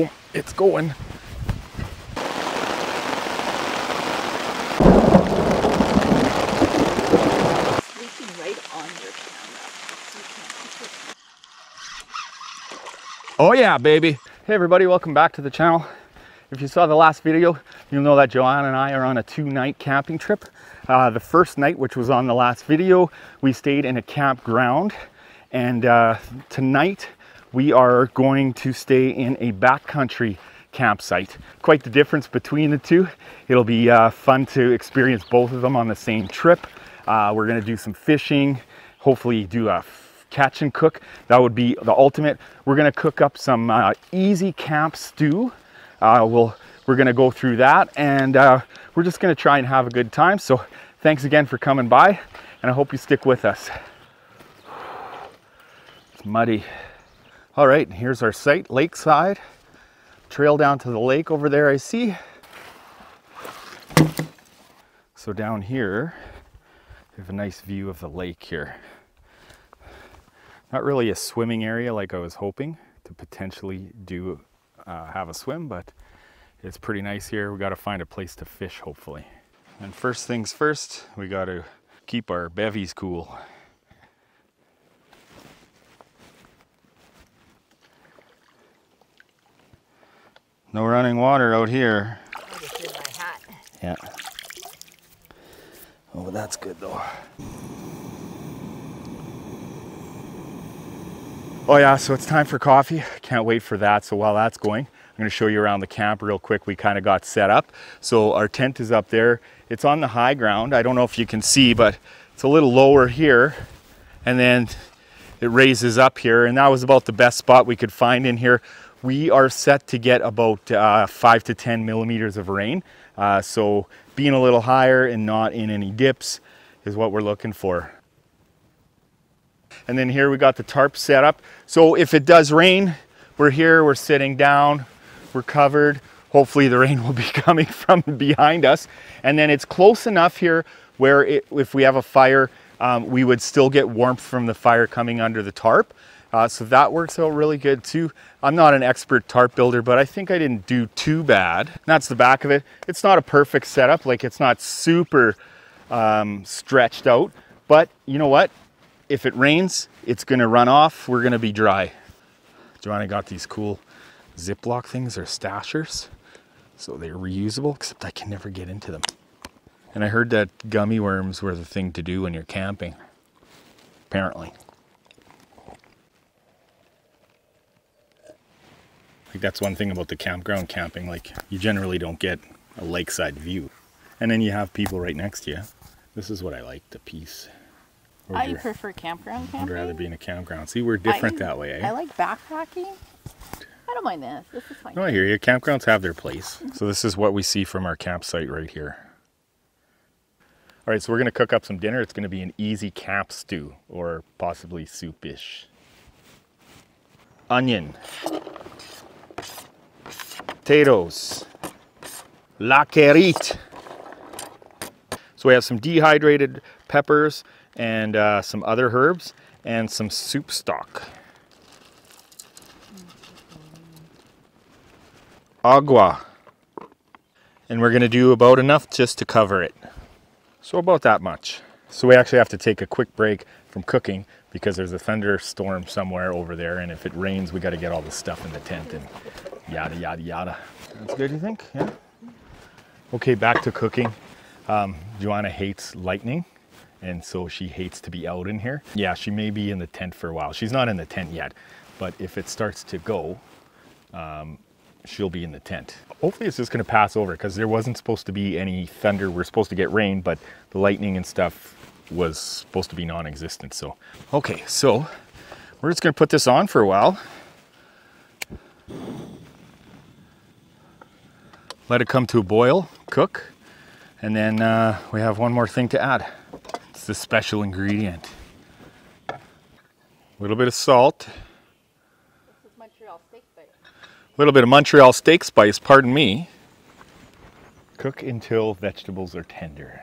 Oh, it's going. Oh yeah, baby. Hey everybody, welcome back to the channel. If you saw the last video, you'll know that Joanne and I are on a 2-night camping trip. The first night, which was on the last video, we stayed in a campground. And tonight, we are going to stay in a backcountry campsite. Quite the difference between the two. It'll be fun to experience both of them on the same trip. We're gonna do some fishing, hopefully do a catch and cook. That would be the ultimate. We're gonna cook up some easy camp stew. We're gonna go through that, and we're just gonna try and have a good time. So thanks again for coming by, and I hope you stick with us. It's muddy. All right, here's our site, lakeside. Trail down to the lake over there, I see. So down here, we have a nice view of the lake here. Not really a swimming area like I was hoping to potentially do have a swim, but it's pretty nice here. We got to find a place to fish, hopefully. And first things first, we got to keep our bevies cool. No running water out here. I just did my hat. Yeah. Oh, that's good though. Oh yeah, so it's time for coffee. Can't wait for that. So while that's going, I'm going to show you around the camp real quick. We kind of got set up. So our tent is up there. It's on the high ground. I don't know if you can see, but it's a little lower here. And then it raises up here. And that was about the best spot we could find in here. We are set to get about 5 to 10 millimeters of rain. So being a little higher and not in any dips is what we're looking for. And then here we got the tarp set up. So if it does rain, we're here, we're sitting down, we're covered. Hopefully the rain will be coming from behind us. And then it's close enough here where if we have a fire, we would still get warmth from the fire coming under the tarp. So that works out really good too. I'm not an expert tarp builder, but I think I didn't do too bad. That's the back of it. It's not a perfect setup, like it's not super stretched out, but you know what? If it rains, it's gonna run off. We're gonna be dry. Joanna got these cool Ziploc things, or stashers. So they're reusable, except I can never get into them. And I heard that gummy worms were the thing to do when you're camping, apparently. Like that's one thing about the campground camping, like you generally don't get a lakeside view. And then you have people right next to you. This is what I like, the peace. I prefer campground camping. I'd rather be in a campground. See, we're different that way, eh? I like backpacking. I don't mind this. This is fine. No, I hear you. Campgrounds have their place. So this is what we see from our campsite right here. All right, so we're going to cook up some dinner. It's going to be an easy camp stew, or possibly soup-ish. Onion. Potatoes. La querite. So we have some dehydrated peppers and some other herbs and some soup stock. Agua. And we're gonna do about enough just to cover it. So about that much. So we actually have to take a quick break from cooking because there's a thunderstorm somewhere over there, and if it rains, we gotta get all the stuff in the tent and yada, yada, yada. That's good, you think? Yeah? Okay, back to cooking. Joanna hates lightning, and so she hates to be out in here. Yeah, she may be in the tent for a while. She's not in the tent yet, but if it starts to go, she'll be in the tent. Hopefully it's just gonna pass over, because there wasn't supposed to be any thunder. We're supposed to get rain, but the lightning and stuff was supposed to be non-existent. So, okay, so we're just gonna put this on for a while. Let it come to a boil, cook. And then we have one more thing to add. It's the special ingredient. A little bit of salt. This is Montreal steak spice. A little bit of Montreal steak spice, pardon me. Cook until vegetables are tender.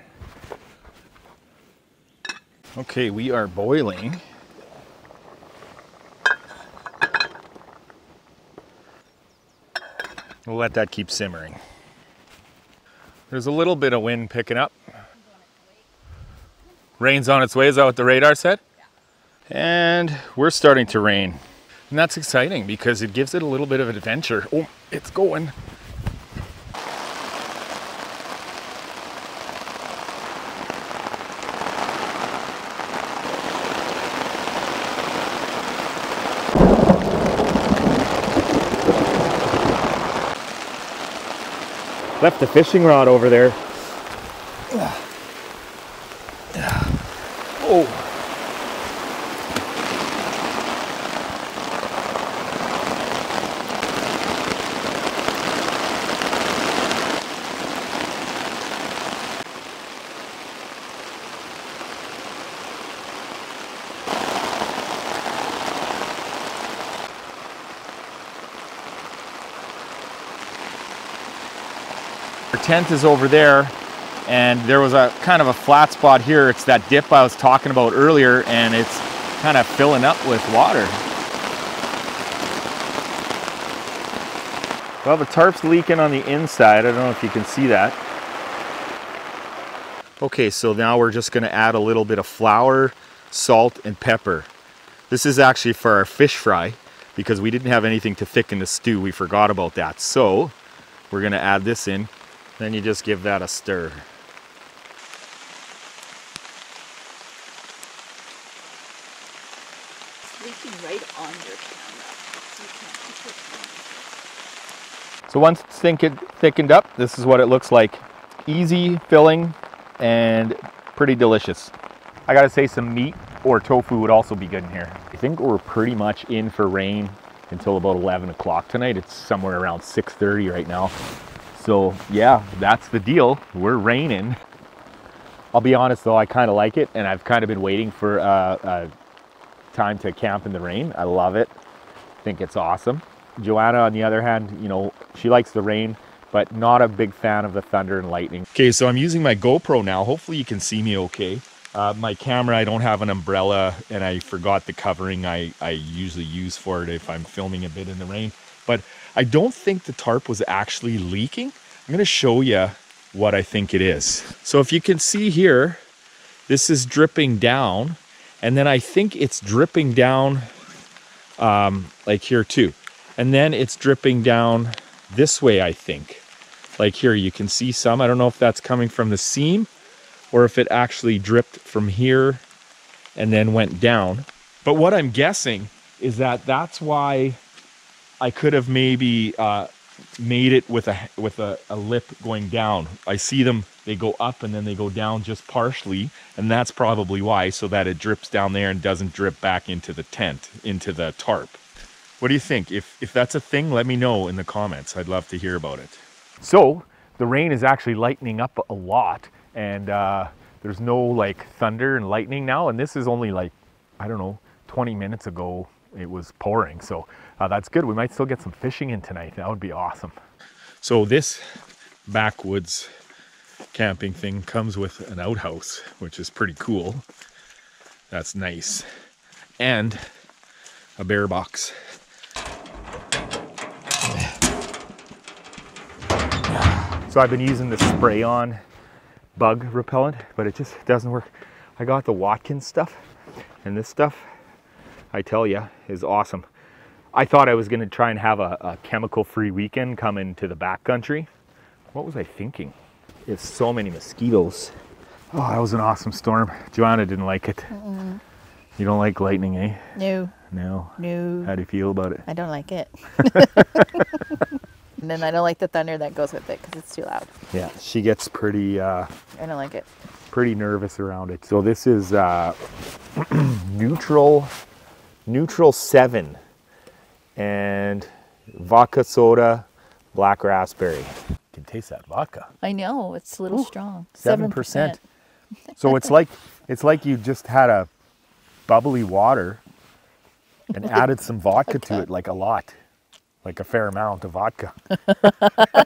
Okay, we are boiling. We'll let that keep simmering. There's a little bit of wind picking up. Rain's on its way, is that what the radar said? Yeah. And we're starting to rain. And that's exciting because it gives it a little bit of an adventure. Oh, it's going. Left the fishing rod over there. Oh. Our tent is over there, and there was a kind of a flat spot here. It's that dip I was talking about earlier, and it's kind of filling up with water. Well, the tarp's leaking on the inside. I don't know if you can see that. Okay, so now we're just going to add a little bit of flour, salt, and pepper. This is actually for our fish fry because we didn't have anything to thicken the stew. We forgot about that. So we're going to add this in. Then you just give that a stir. It's leaking right on your camera. So once it's thickened up, this is what it looks like. Easy, filling, and pretty delicious. I gotta say, some meat or tofu would also be good in here. I think we're pretty much in for rain until about 11 o'clock tonight. It's somewhere around 6:30 right now. So yeah, that's the deal. We're raining. I'll be honest though, I kind of like it, and I've kind of been waiting for time to camp in the rain. I love it. I think it's awesome. Joanna, on the other hand, you know, she likes the rain, but not a big fan of the thunder and lightning. Okay, so I'm using my GoPro now. Hopefully you can see me okay. My camera, I don't have an umbrella, and I forgot the covering I usually use for it if I'm filming a bit in the rain. But I don't think the tarp was actually leaking. I'm gonna show you what I think it is. So if you can see here, this is dripping down, and then I think it's dripping down like here too. And then it's dripping down this way, I think. Like here, you can see some. I don't know if that's coming from the seam or if it actually dripped from here and then went down. But what I'm guessing is that that's why I could have maybe made it with a lip going down. I see them, they go up and then they go down just partially, and that's probably why, so that it drips down there and doesn't drip back into the tent, into the tarp. What do you think? If that's a thing, let me know in the comments. I'd love to hear about it. So the rain is actually lightening up a lot, and there's no like thunder and lightning now, and this is only like, I don't know, 20 minutes ago it was pouring. So that's good. We might still get some fishing in tonight. That would be awesome. So this backwoods camping thing comes with an outhouse, which is pretty cool. That's nice. And a bear box. So I've been using the spray-on bug repellent, but it just doesn't work. I got the Watkins stuff, and this stuff, I tell you, is awesome. I thought I was gonna try and have a chemical-free weekend coming to the backcountry. What was I thinking? It's so many mosquitoes. Oh, that was an awesome storm. Joanna didn't like it. Mm-mm. You don't like lightning, eh? No. No? No. How do you feel about it? I don't like it. And then I don't like the thunder that goes with it because it's too loud. Yeah, she gets pretty I don't like it. pretty nervous around it. So this is neutral 7 and vodka soda, black raspberry. You can taste that vodka. I know, it's a little strong. 7%. So it's like you just had a bubbly water and added some vodka to it, like a lot. Like a fair amount of vodka.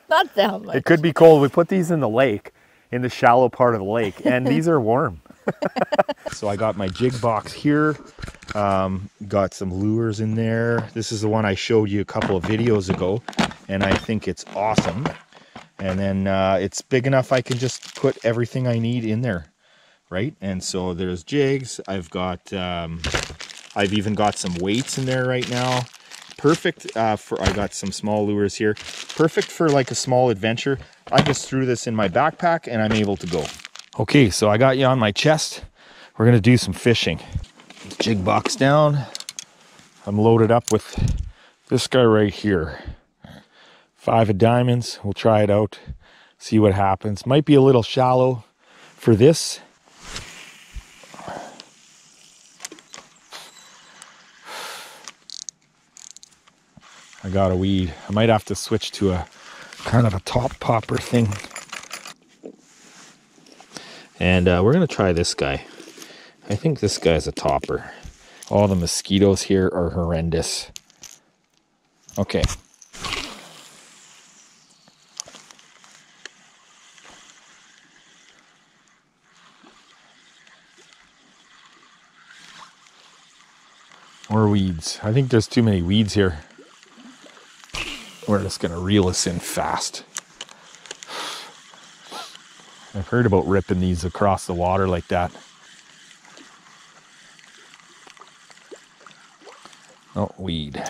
Not that much. It could be cold. We put these in the lake, in the shallow part of the lake, and these are warm. So I got my jig box here. Got some lures in there. This is the one I showed you a couple of videos ago, and I think it's awesome. And then it's big enough I can just put everything I need in there, right? And so there's jigs. I've even got some weights in there right now. Perfect I got some small lures here. Perfect for like a small adventure. I just threw this in my backpack and I'm able to go. Okay, so I got you on my chest. We're gonna do some fishing. Jig box down. I'm loaded up with this guy right here. 5 of diamonds. We'll try it out, see what happens. Might be a little shallow for this. I got a weed. I might have to switch to a kind of a top popper thing. And we're gonna try this guy. I think this guy's a topper. All the mosquitoes here are horrendous. Okay. More weeds. I think there's too many weeds here. We're just gonna reel this in fast. I've heard about ripping these across the water like that. Oh, weed.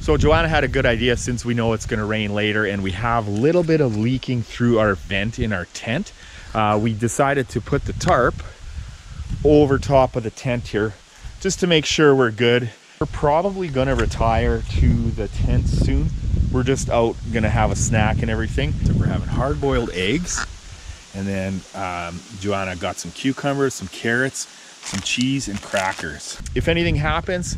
So Joanna had a good idea, since we know it's gonna rain later and we have a little bit of leaking through our vent in our tent. We decided to put the tarp over top of the tent here, just to make sure we're good. We're probably gonna retire to the tent soon. We're just out gonna have a snack and everything. So we're having hard-boiled eggs. And then Joanna got some cucumbers, some carrots, some cheese and crackers. If anything happens,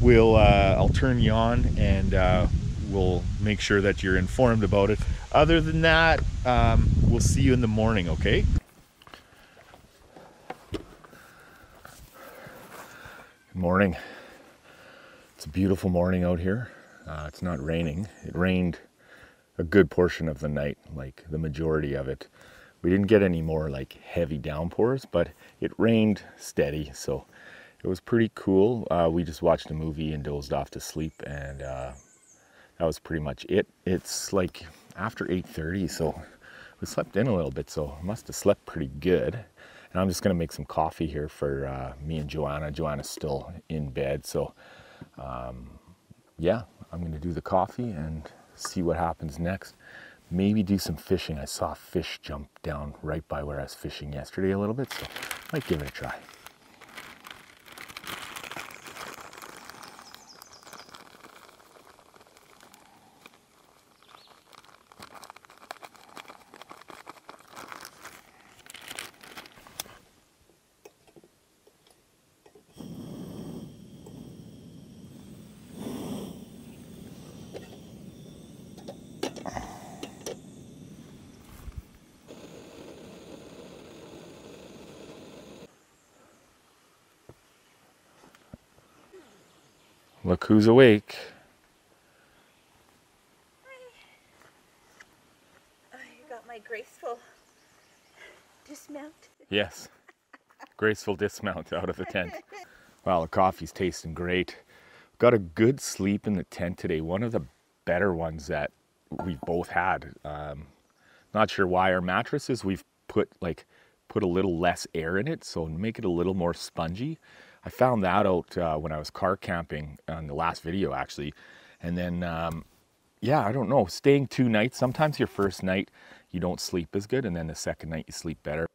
I'll turn you on and we'll make sure that you're informed about it. Other than that, we'll see you in the morning, okay? Good morning. It's a beautiful morning out here. It's not raining. It rained a good portion of the night, like the majority of it. We didn't get any more like heavy downpours, but it rained steady, so it was pretty cool. We just watched a movie and dozed off to sleep, and that was pretty much it. It's like after 8:30, so we slept in a little bit, so I must have slept pretty good. And I'm just gonna make some coffee here for me and Joanna. Joanna's still in bed, so yeah, I'm gonna do the coffee and see what happens next. Maybe do some fishing. I saw a fish jump down right by where I was fishing yesterday a little bit, so I might give it a try. Look who's awake. You got my graceful dismount. Yes, graceful dismount out of the tent. Wow, the coffee's tasting great. Got a good sleep in the tent today. One of the better ones that we've both had. Not sure why. Our mattresses, we've put a little less air in it, so make it a little more spongy. I found that out when I was car camping on the last video, actually. And then, yeah, I don't know, staying 2 nights, sometimes your first night you don't sleep as good, and then the second night you sleep better.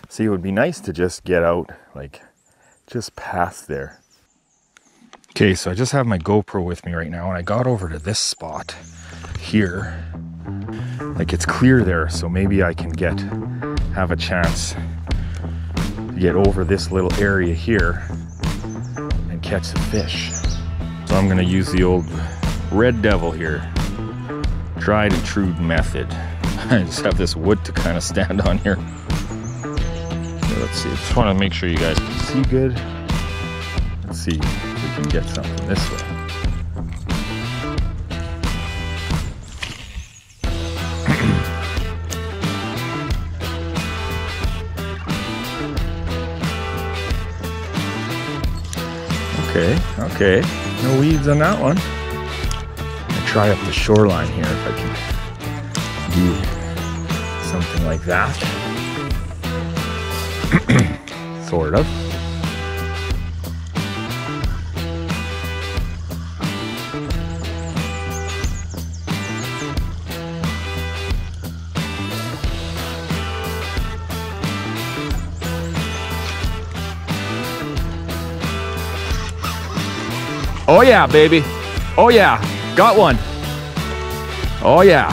See, it would be nice to just get out, like, just past there. Okay, so I just have my GoPro with me right now, and I got over to this spot here. Like, it's clear there, so maybe I can get have a chance to get over this little area here and catch the fish. So I'm gonna use the old Red Devil here. Tried and true method. I just have this wood to kind of stand on here. Okay, let's see, I just want to make sure you guys can see good. Let's see if we can get something this way. Okay, no weeds on that one. I'll try up the shoreline here if I can do something like that. Sort of. Oh yeah, baby. Oh yeah, got one. Oh yeah.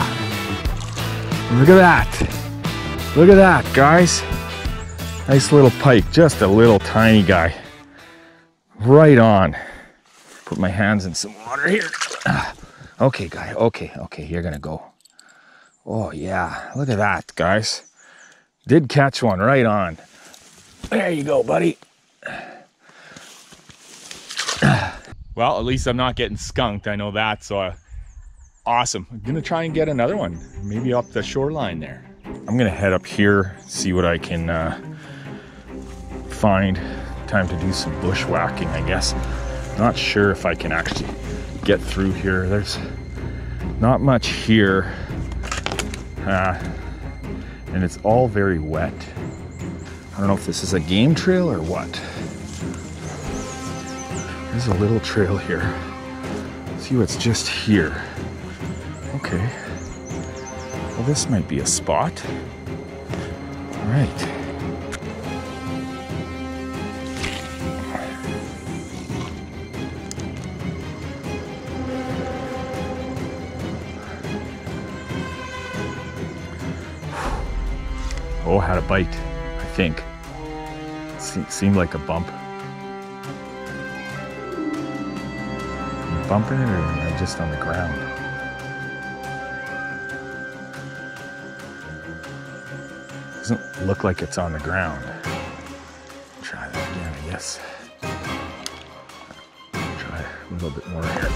Look at that. Look at that, guys. Nice little pike, just a little tiny guy. Right on. Put my hands in some water here. Okay, guy, okay, you're gonna go. Oh yeah, look at that, guys. Did catch one right on. There you go, buddy. Well, at least I'm not getting skunked. I know that, so awesome. I'm gonna try and get another one, maybe up the shoreline there. I'm gonna head up here, see what I can find. Time to do some bushwhacking, I guess. Not sure if I can actually get through here. There's not much here, and it's all very wet. I don't know if this is a game trail or what. There's a little trail here. See what's just here. Okay. Well, this might be a spot. All right. Oh, had a bite, I think. Seemed like a bump. Bumping it, or am I just on the ground? Doesn't look like it's on the ground. Try that again, I guess. Try a little bit more here.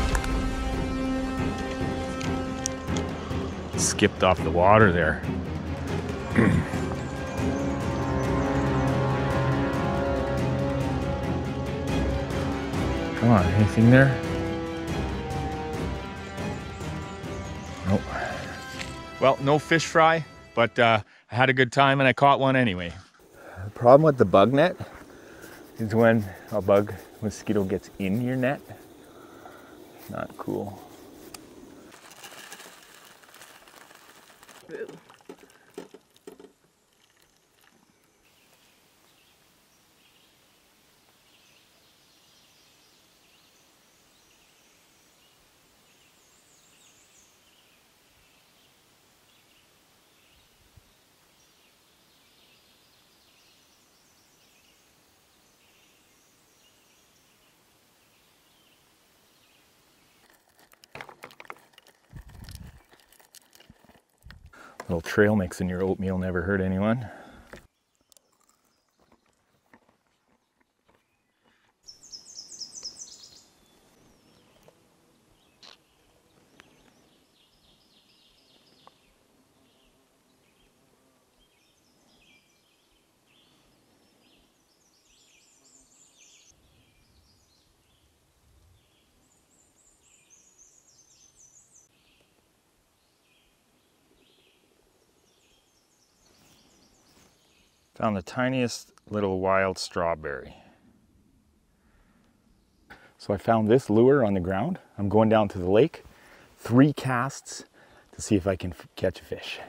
Skipped off the water there. Come on, anything there? Nope. Well, no fish fry, but I had a good time and I caught one anyway. The problem with the bug net is when a mosquito gets in your net. Not cool. Ooh. Little trail mix in your oatmeal never hurt anyone. Found the tiniest little wild strawberry. So I found this lure on the ground. I'm going down to the lake, 3 casts to see if I can catch a fish.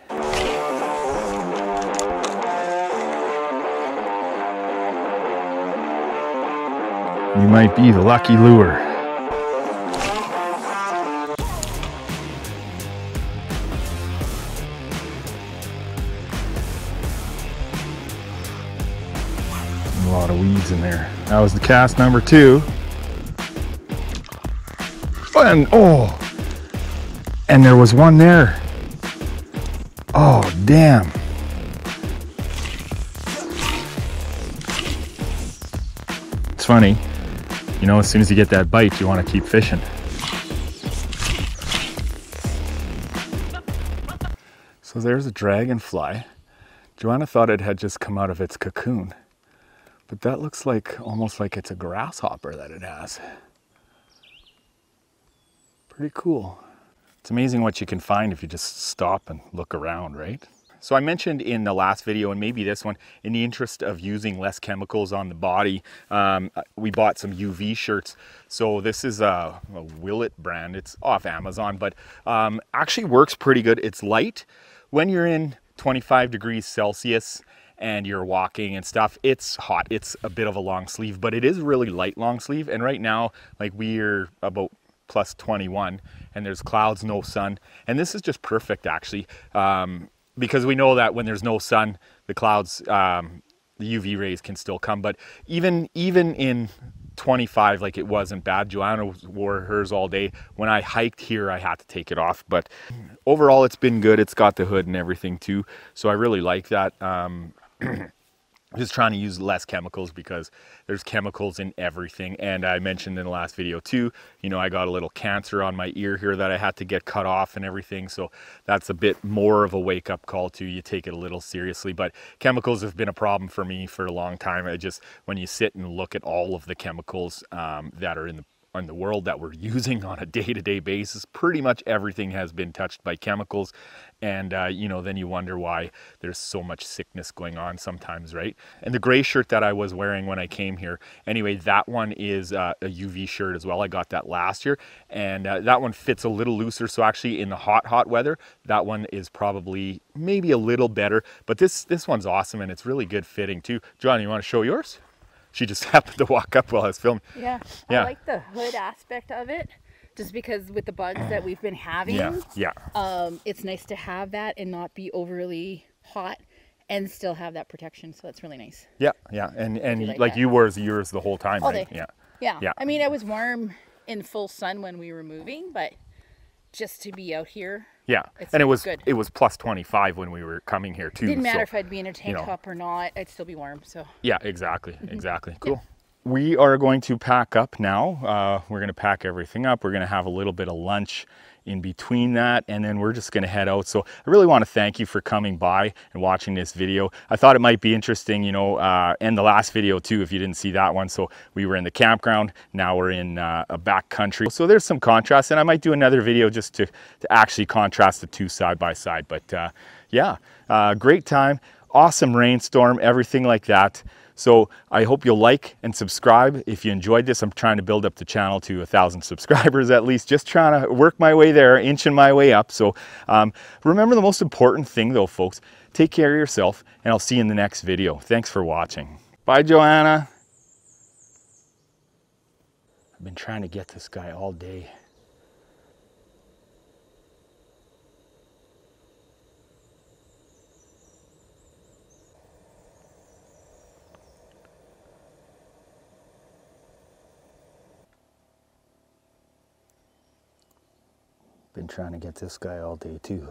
You might be the lucky lure. of weeds in there. That was the cast number 2. And oh, and there was one there. Oh, damn. It's funny, you know, as soon as you get that bite, you want to keep fishing. So there's a dragonfly. Joanna thought it had just come out of its cocoon, but that looks like almost like it's a grasshopper that it has. Pretty cool. It's amazing what you can find if you just stop and look around, right? So I mentioned in the last video, and maybe this one, in the interest of using less chemicals on the body, we bought some UV shirts. So this is a Willet brand. It's off Amazon, but actually works pretty good. It's light. When you're in 25 degrees Celsius and you're walking and stuff, it's hot. It's a bit of a long sleeve, but it is really light long sleeve. And right now, like, we're about plus 21 and there's clouds, no sun. And this is just perfect actually, because we know that when there's no sun, the clouds, the UV rays can still come. But even in 25, like, it wasn't bad. Joanna wore hers all day. When I hiked here, I had to take it off. But overall, it's been good. It's got the hood and everything too. So I really like that. Just trying to use less chemicals because there's chemicals in everything. And I mentioned in the last video too, you know, I got a little cancer on my ear here that I had to get cut off and everything. So that's a bit more of a wake up call too. You take it a little seriously, but chemicals have been a problem for me for a long time. I just, when you sit and look at all of the chemicals that are in the world that we're using on a day-to-day basis, pretty much everything has been touched by chemicals. And you know, then you wonder why there's so much sickness going on sometimes, right? And the gray shirt that I was wearing when I came here, anyway, that one is a UV shirt as well. I got that last year, and that one fits a little looser. So actually in the hot weather, that one is probably maybe a little better, but this one's awesome and it's really good fitting too. John, you want to show yours? She just happened to walk up while I was filming. Yeah, I like the hood aspect of it, just because with the bugs that we've been having, it's nice to have that and not be overly hot and still have that protection. So that's really nice. Yeah, and like you wore yours the whole time, all right? day. Yeah. I mean, it was warm in full sun when we were moving, but just to be out here. Yeah, and it was good. It was plus 25 when we were coming here too. Didn't matter if I'd be in a tank top or not, I'd still be warm. So yeah, exactly. Cool. Yeah. We are going to pack up now. We're going to pack everything up. We're going to have a little bit of lunch in between that, and then we're just going to head out. So I really want to thank you for coming by and watching this video. I thought it might be interesting, you know, and the last video too, if you didn't see that one. So we were in the campground, now we're in a backcountry. So there's some contrast, and I might do another video just to actually contrast the two side by side. But yeah, great time, awesome rainstorm, everything like that. So I hope you'll like and subscribe if you enjoyed this. I'm trying to build up the channel to 1,000 subscribers at least, just trying to work my way there, inching my way up. So remember the most important thing though, folks, take care of yourself, and I'll see you in the next video. Thanks for watching. Bye, Joanna. I've been trying to get this guy all day. Been trying to get this guy all day too.